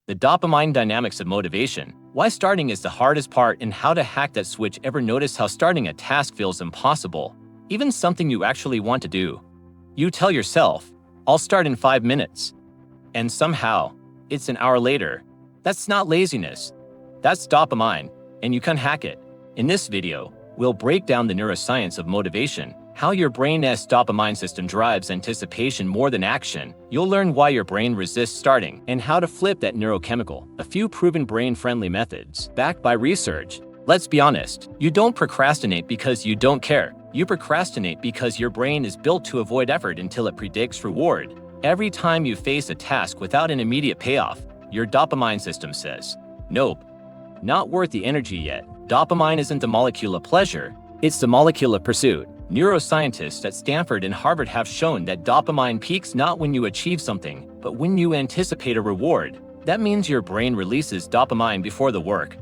The dopamine dynamics of motivation. Why starting is the hardest part and how to hack that switch. Ever notice how starting a task feels impossible? Even something you actually want to do. You tell yourself, I'll start in 5 minutes. And somehow, it's an hour later. That's not laziness. That's dopamine, and you can hack it. In this video, we'll break down the neuroscience of motivation, how your brain's dopamine system drives anticipation more than action. You'll learn why your brain resists starting and how to flip that neurochemical. A few proven brain-friendly methods, backed by research. Let's be honest, you don't procrastinate because you don't care. You procrastinate because your brain is built to avoid effort until it predicts reward. Every time you face a task without an immediate payoff, your dopamine system says, nope, not worth the energy yet. Dopamine isn't the molecule of pleasure, it's the molecule of pursuit. Neuroscientists at Stanford and Harvard have shown that dopamine peaks not when you achieve something, but when you anticipate a reward. That means your brain releases dopamine before the work,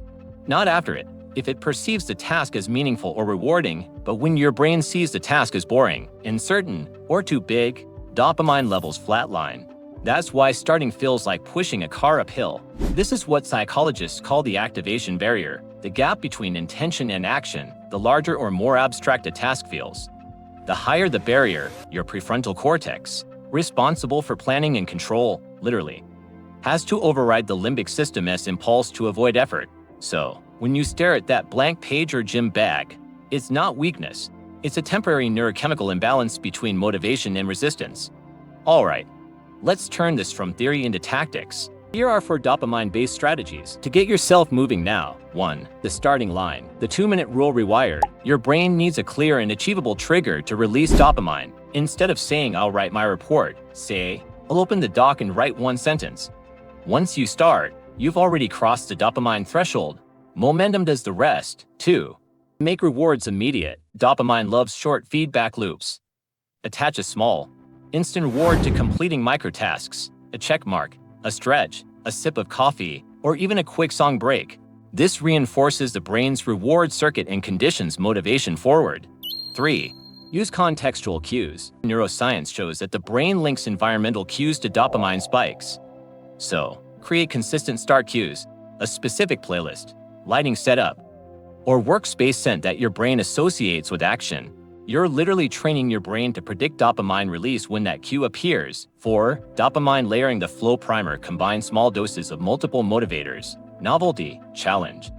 not after it. If it perceives the task as meaningful or rewarding, but when your brain sees the task as boring, uncertain, or too big, dopamine levels flatline. That's why starting feels like pushing a car uphill. This is what psychologists call the activation barrier, the gap between intention and action. The larger or more abstract a task feels, the higher the barrier. Your prefrontal cortex, responsible for planning and control, literally, has to override the limbic system's impulse to avoid effort. So, when you stare at that blank page or gym bag, it's not weakness. It's a temporary neurochemical imbalance between motivation and resistance. Alright, let's turn this from theory into tactics. Here are 4 dopamine-based strategies to get yourself moving now. 1. The starting line. The 2-minute rule rewired. Your brain needs a clear and achievable trigger to release dopamine. Instead of saying, I'll write my report, say, I'll open the doc and write 1 sentence. Once you start, you've already crossed the dopamine threshold. Momentum does the rest. 2. Make rewards immediate. Dopamine loves short feedback loops. Attach a small, instant reward to completing microtasks, a check mark, a stretch, a sip of coffee, or even a quick song break. This reinforces the brain's reward circuit and conditions motivation forward. 3. Use contextual cues. Neuroscience shows that the brain links environmental cues to dopamine spikes. So, create consistent start cues, a specific playlist, lighting setup, or workspace scent that your brain associates with action. You're literally training your brain to predict dopamine release when that cue appears. 4. Dopamine layering. The flow primer combines small doses of multiple motivators, novelty, challenge,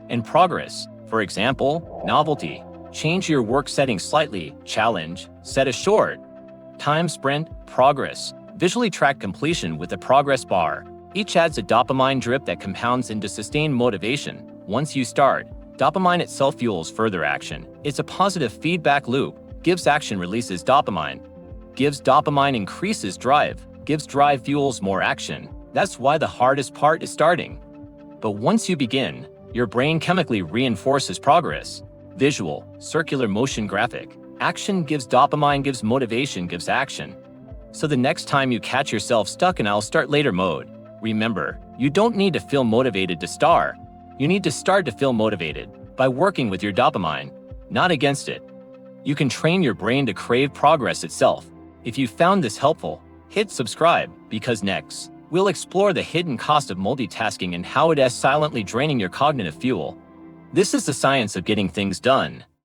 and progress. For example, novelty, change your work setting slightly, challenge, set a short time sprint, progress, visually track completion with a progress bar. Each adds a dopamine drip that compounds into sustained motivation. Once you start, dopamine itself fuels further action. It's a positive feedback loop. Gives action releases dopamine. Gives dopamine increases drive. Gives drive fuels more action. That's why the hardest part is starting. But once you begin, your brain chemically reinforces progress. Visual, circular motion graphic. Action gives dopamine, gives motivation, gives action. So the next time you catch yourself stuck in I'll start later mode, remember, you don't need to feel motivated to start. You need to start to feel motivated by working with your dopamine, not against it. You can train your brain to crave progress itself. If you found this helpful, hit subscribe, because next, we'll explore the hidden cost of multitasking and how it is silently draining your cognitive fuel. This is the science of getting things done.